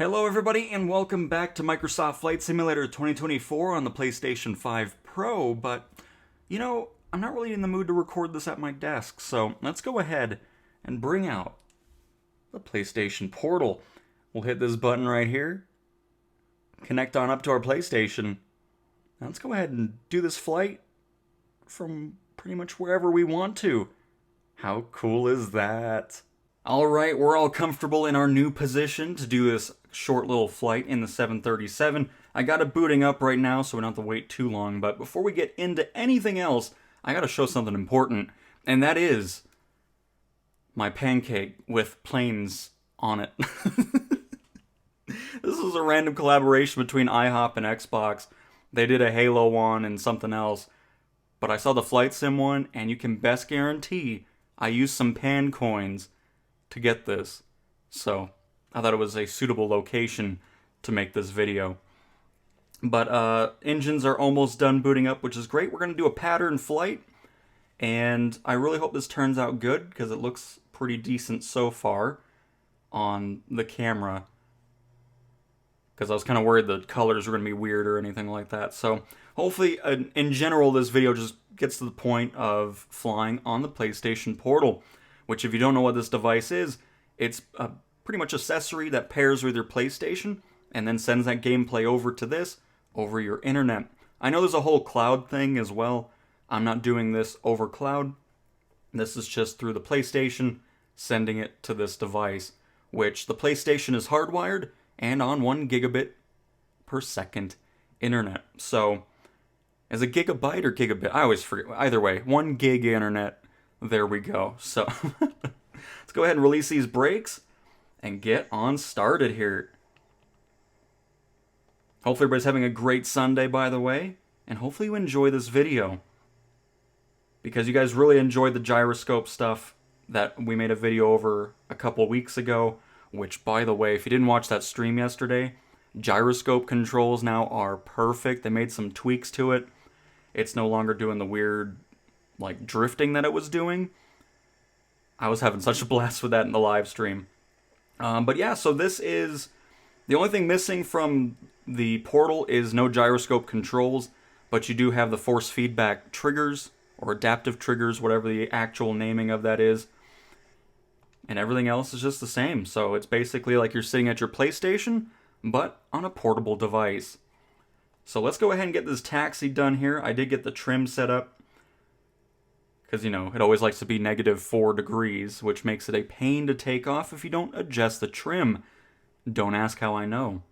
Hello everybody and welcome back to Microsoft Flight Simulator 2024 on the PlayStation 5 Pro, but I'm not really in the mood to record this at my desk, so let's go ahead and bring out the PlayStation Portal. We'll hit this button right here, connect on up to our PlayStation. Now let's go ahead and do this flight from pretty much wherever we want to. How cool is that? Alright, we're all comfortable in our new position to do this short little flight in the 737. I got it booting up right now so we don't have to wait too long, but before we get into anything else, I gotta show something important, and that is my pancake with planes on it. This is a random collaboration between IHOP and Xbox. They did a Halo one and something else, but I saw the flight sim one, and you can best guarantee I used some pan coins to get this, so I thought it was a suitable location to make this video. But engines are almost done booting up, which is great. We're going to do a pattern flight, and I really hope this turns out good because it looks pretty decent so far on the camera, because I was kind of worried the colors were going to be weird or anything like that. So hopefully in general this video just gets to the point of flying on the PlayStation Portal, which, if you don't know what this device is, it's a pretty much accessory that pairs with your PlayStation and then sends that gameplay over to this over your internet. I know there's a whole cloud thing as well. I'm not doing this over cloud. This is just through the PlayStation sending it to this device, which the PlayStation is hardwired and on 1 gigabit per second internet. So, is it gigabyte or gigabit? I always forget. Either way, 1 gig internet. There we go. So let's go ahead and release these brakes and get on started here. Hopefully everybody's having a great Sunday, by the way, and hopefully you enjoy this video, because you guys really enjoyed the gyroscope stuff that we made a video over a couple weeks ago, which, by the way, if you didn't watch that stream yesterday, gyroscope controls now are perfect. They made some tweaks to it. It's no longer doing the weird drifting that it was doing. I was having such a blast with that in the live stream. But yeah, so this is the only thing missing from the Portal is no gyroscope controls, but you do have the force feedback triggers or adaptive triggers, whatever the actual naming of that is. And everything else is just the same. So it's basically like you're sitting at your PlayStation, but on a portable device. So let's go ahead and get this taxi done here. I did get the trim set up, because, it always likes to be -4 degrees, which makes it a pain to take off if you don't adjust the trim. Don't ask how I know.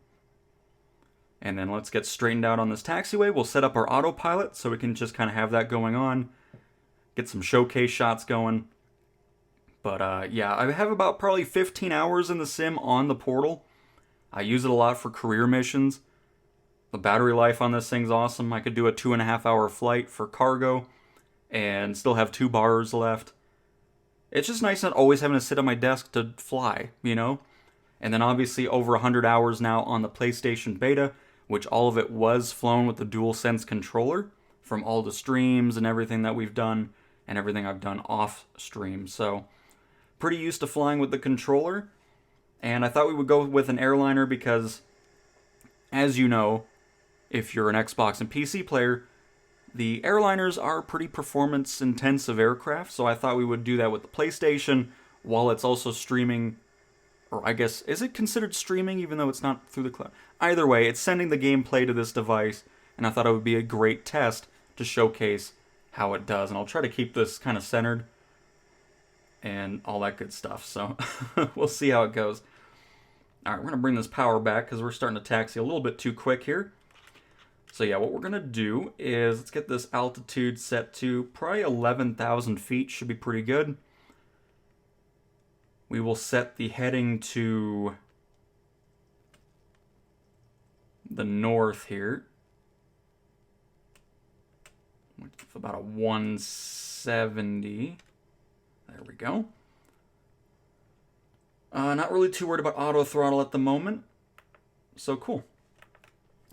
And then let's get straightened out on this taxiway. We'll set up our autopilot so we can just kind of have that going on. Get some showcase shots going. But yeah, I have about probably 15 hours in the sim on the Portal. I use it a lot for career missions. The battery life on this thing's awesome. I could do a 2.5-hour flight for cargo and still have 2 bars left. It's just nice not always having to sit at my desk to fly, And then obviously over 100 hours now on the PlayStation Beta, which all of it was flown with the DualSense controller from all the streams and everything that we've done and everything I've done off stream. So pretty used to flying with the controller. And I thought we would go with an airliner because, as you know, if you're an Xbox and PC player, the airliners are pretty performance-intensive aircraft, so I thought we would do that with the PlayStation while it's also streaming. Or I guess, is it considered streaming even though it's not through the cloud? Either way, it's sending the gameplay to this device, and I thought it would be a great test to showcase how it does. And I'll try to keep this kind of centered and all that good stuff, so we'll see how it goes. Alright, we're going to bring this power back because we're starting to taxi a little bit too quick here. So yeah, what we're going to do is, let's get this altitude set to probably 11,000 feet, should be pretty good. We will set the heading to the north here, with about a 170. There we go. Not really too worried about auto throttle at the moment, so cool.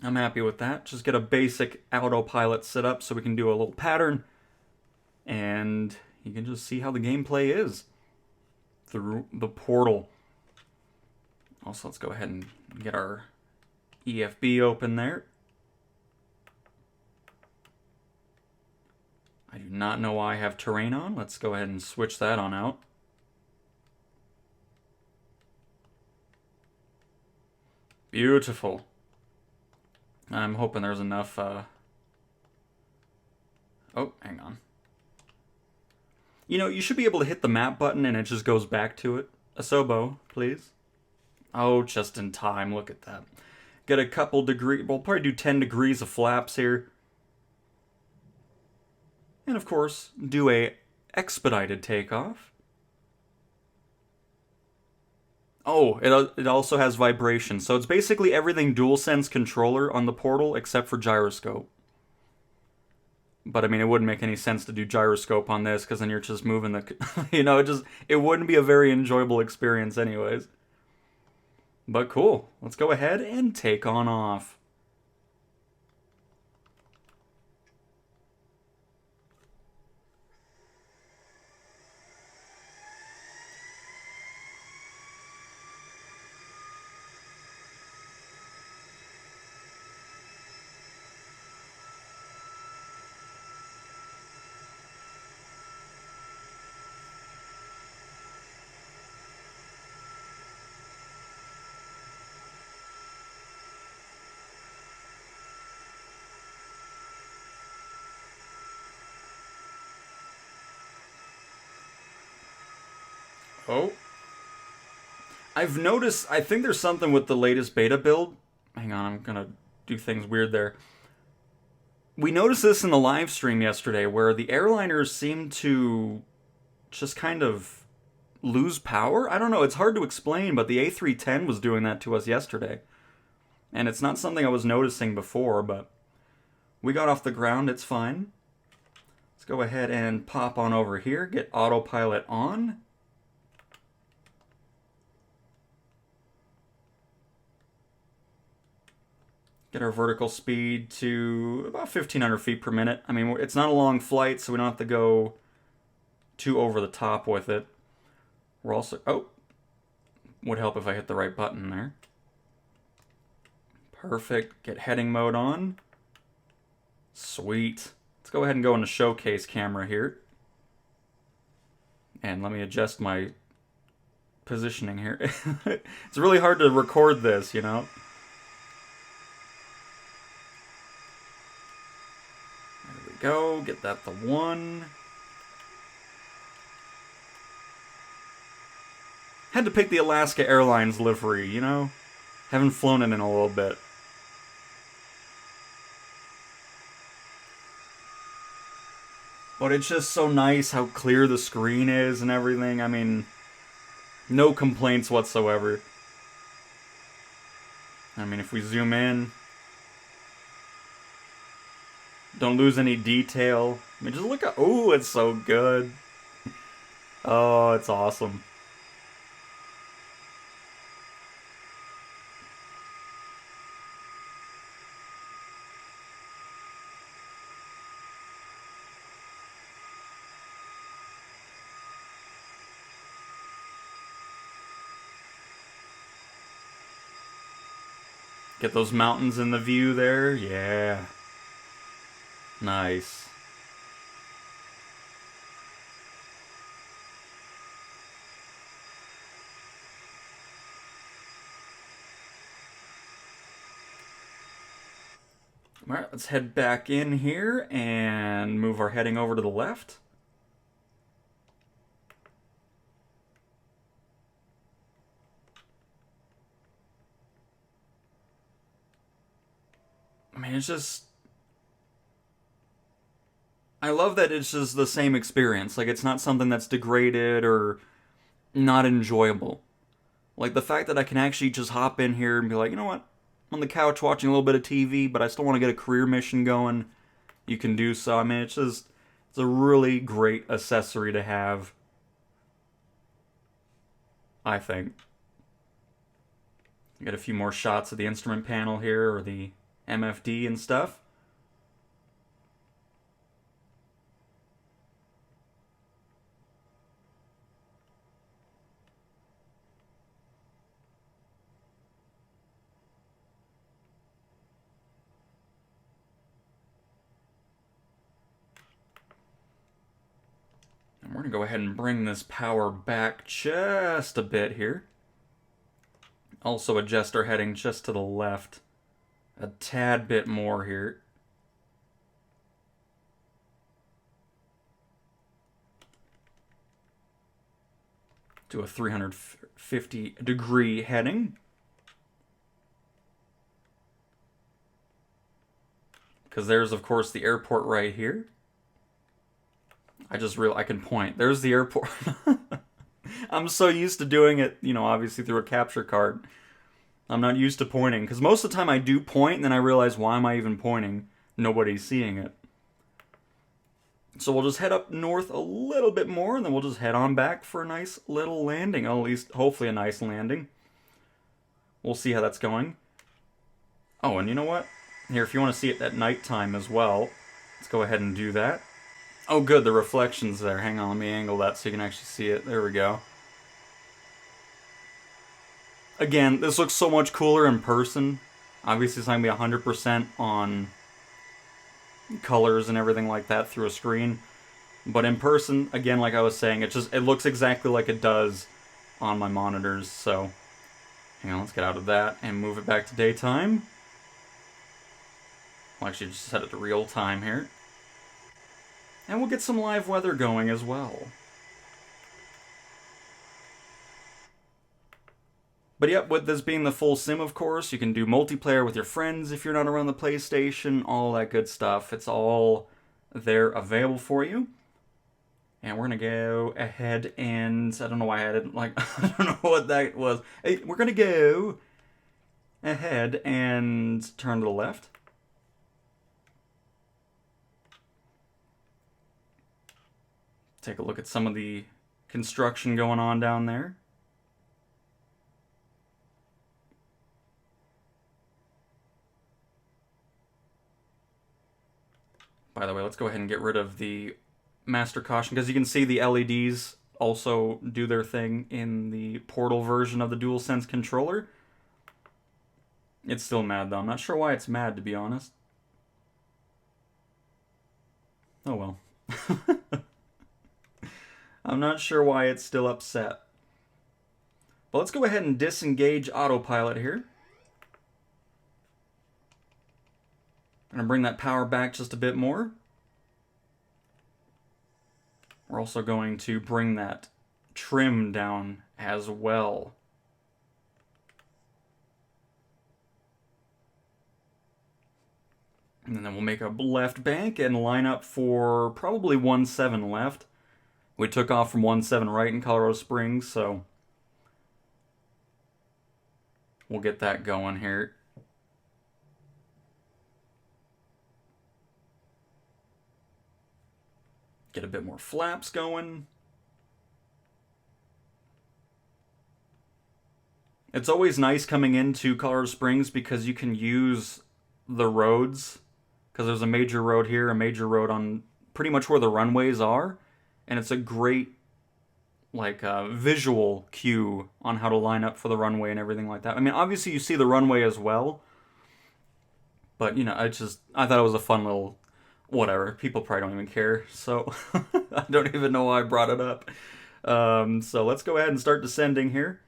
I'm happy with that. Just get a basic autopilot set up so we can do a little pattern, and you can just see how the gameplay is through the Portal. Also, let's go ahead and get our EFB open there. I do not know why I have terrain on. Let's go ahead and switch that on out. Beautiful. I'm hoping there's enough, oh, hang on. You know, you should be able to hit the map button and it just goes back to it. Asobo, please. Oh, just in time. Look at that. Get a couple degrees. We'll probably do 10 degrees of flaps here. And of course, do a expedited takeoff. Oh, it also has vibration. So it's basically everything DualSense controller on the portal except for gyroscope. But I mean, it wouldn't make any sense to do gyroscope on this because then you're just moving the, you know, it wouldn't be a very enjoyable experience anyways. But cool. Let's go ahead and take on off. Oh. I've noticed, I think there's something with the latest beta build. Hang on, I'm gonna do things weird there. We noticed this in the live stream yesterday where the airliners seem to just kind of lose power. I don't know, it's hard to explain, but the A310 was doing that to us yesterday. And it's not something I was noticing before, but we got off the ground, it's fine. Let's go ahead and pop on over here, get autopilot on. Get our vertical speed to about 1,500 feet per minute. I mean, it's not a long flight, so we don't have to go too over the top with it. We're also... Oh! Would help if I hit the right button there. Perfect. Get heading mode on. Sweet. Let's go ahead and go into showcase camera here. And let me adjust my positioning here. It's really hard to record this, you know? There we go. Get that to 1. Had to pick the Alaska Airlines livery, you know? Haven't flown it in a little bit. But it's just so nice how clear the screen is and everything. I mean, no complaints whatsoever. I mean, if we zoom in, don't lose any detail. I mean, just look at... Oh, it's so good. Oh, it's awesome. Get those mountains in the view there. Yeah. Nice. Alright, let's head back in here and move our heading over to the left. I mean, it's just... I love that it's just the same experience. Like, it's not something that's degraded or not enjoyable. Like, the fact that I can actually just hop in here and be like, you know what? I'm on the couch watching a little bit of TV, but I still want to get a career mission going. You can do so. I mean, it's just... It's a really great accessory to have, I think. Get a few more shots of the instrument panel here, or the MFD and stuff. going to go ahead and bring this power back just a bit here. Also adjust our heading just to the left a tad bit more here. Do a 350-degree heading. Because there's, of course, the airport right here. I can point. There's the airport. I'm so used to doing it, you know, obviously through a capture card. I'm not used to pointing. Because most of the time I do point, and then I realize, why am I even pointing? Nobody's seeing it. So we'll just head up north a little bit more, and then we'll just head on back for a nice little landing. At least, hopefully a nice landing. We'll see how that's going. Oh, and you know what? Here, if you want to see it at nighttime as well, let's go ahead and do that. Oh, good, the reflection's there. Hang on, let me angle that so you can actually see it. There we go. Again, this looks so much cooler in person. Obviously, it's not going to be 100% on colors and everything like that through a screen. But in person, again, like I was saying, it looks exactly like it does on my monitors. So, hang on, let's get out of that and move it back to daytime. I'll actually just set it to real time here. And we'll get some live weather going as well. But yep, with this being the full sim, of course, you can do multiplayer with your friends if you're not around the PlayStation, all that good stuff. It's all there available for you. And we're going to go ahead and... I don't know why I added, like, I don't know what that was. Hey, we're going to go ahead and turn to the left. Take a look at some of the construction going on down there. By the way, let's go ahead and get rid of the master caution, because you can see the LEDs also do their thing in the Portal version of the DualSense controller. It's still mad, though. I'm not sure why it's mad, to be honest. Oh well. I'm not sure why it's still upset. But let's go ahead and disengage autopilot here. I'm going to bring that power back just a bit more. We're also going to bring that trim down as well. And then we'll make a left bank and line up for probably 1-7 left. We took off from 1-7 right in Colorado Springs, so we'll get that going here. Get a bit more flaps going. It's always nice coming into Colorado Springs because you can use the roads, because there's a major road here, a major road on pretty much where the runways are, and it's a great like visual cue on how to line up for the runway and everything like that. I mean, obviously you see the runway as well, but you know, I thought it was a fun little whatever. People probably don't even care, so I don't even know why I brought it up. So let's go ahead and start descending here.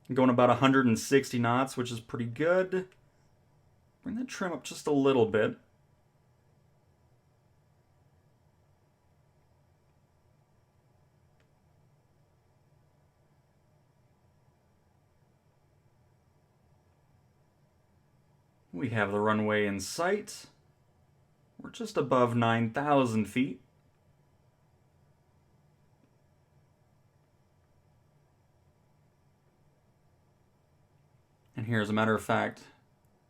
I'm going about 160 knots, which is pretty good. Bring that trim up just a little bit. We have the runway in sight. We're just above 9,000 feet. And here, as a matter of fact,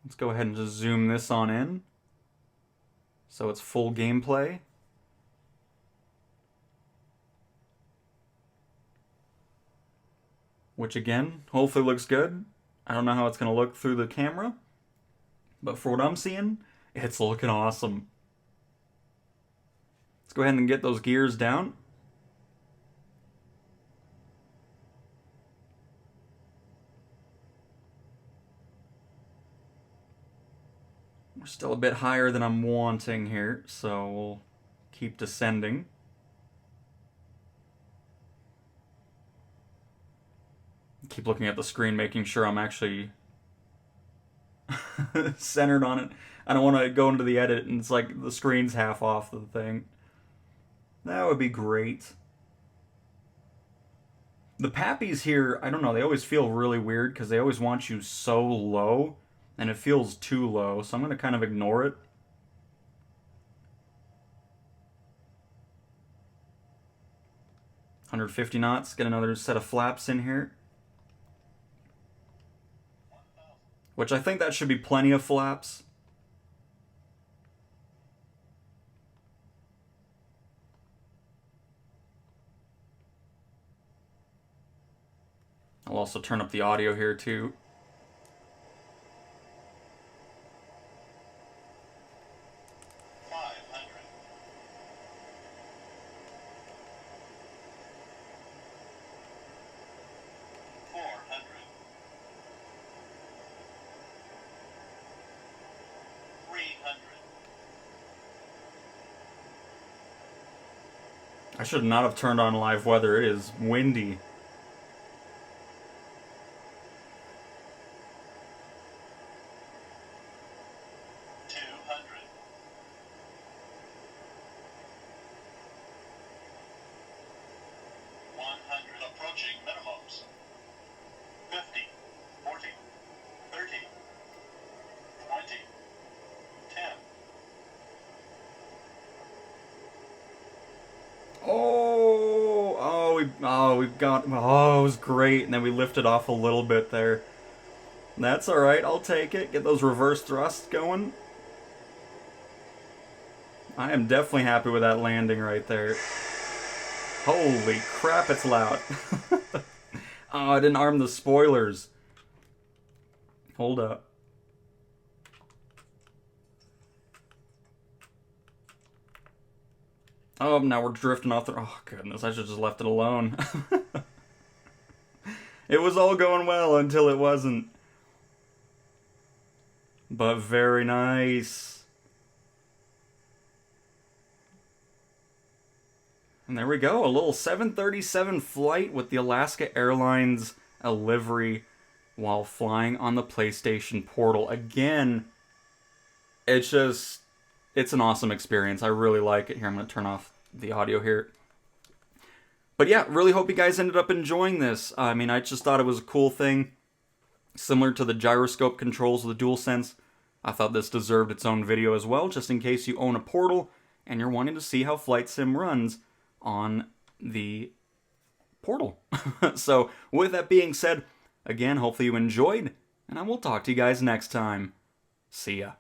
let's go ahead and just zoom this on in, so it's full gameplay. Which again, hopefully looks good. I don't know how it's going to look through the camera, but for what I'm seeing, it's looking awesome. Let's go ahead and get those gears down. We're still a bit higher than I'm wanting here, so we'll keep descending. Keep looking at the screen, making sure I'm actually centered on it. I don't want to go into the edit and it's like the screen's half off the thing. That would be great. The pappies here, I don't know, they always feel really weird because they always want you so low, and it feels too low, so I'm going to kind of ignore it. "150 knots, get another set of flaps in here. Which I think that should be plenty of flaps. I'll also turn up the audio here too. I should not have turned on live weather. It is windy. Approaching minimums. 50, 40, 30, 20, 10. It was great, and then we lifted off a little bit there. That's all right. I'll take it. Get those reverse thrusts going. I am definitely happy with that landing right there. Holy crap, it's loud. Oh, I didn't arm the spoilers. Hold up. Oh, now we're drifting off the... Oh, goodness, I should have just left it alone. It was all going well until it wasn't. But very nice. And there we go, a little 737 flight with the Alaska Airlines livery while flying on the PlayStation Portal. Again, it's an awesome experience. I really like it. Here, I'm going to turn off the audio here. But yeah, really hope you guys ended up enjoying this. I mean, I just thought it was a cool thing. Similar to the gyroscope controls of the DualSense, I thought this deserved its own video as well, just in case you own a Portal and you're wanting to see how Flight Sim runs on the Portal. So, with that being said, again, hopefully you enjoyed, and I will talk to you guys next time. See ya.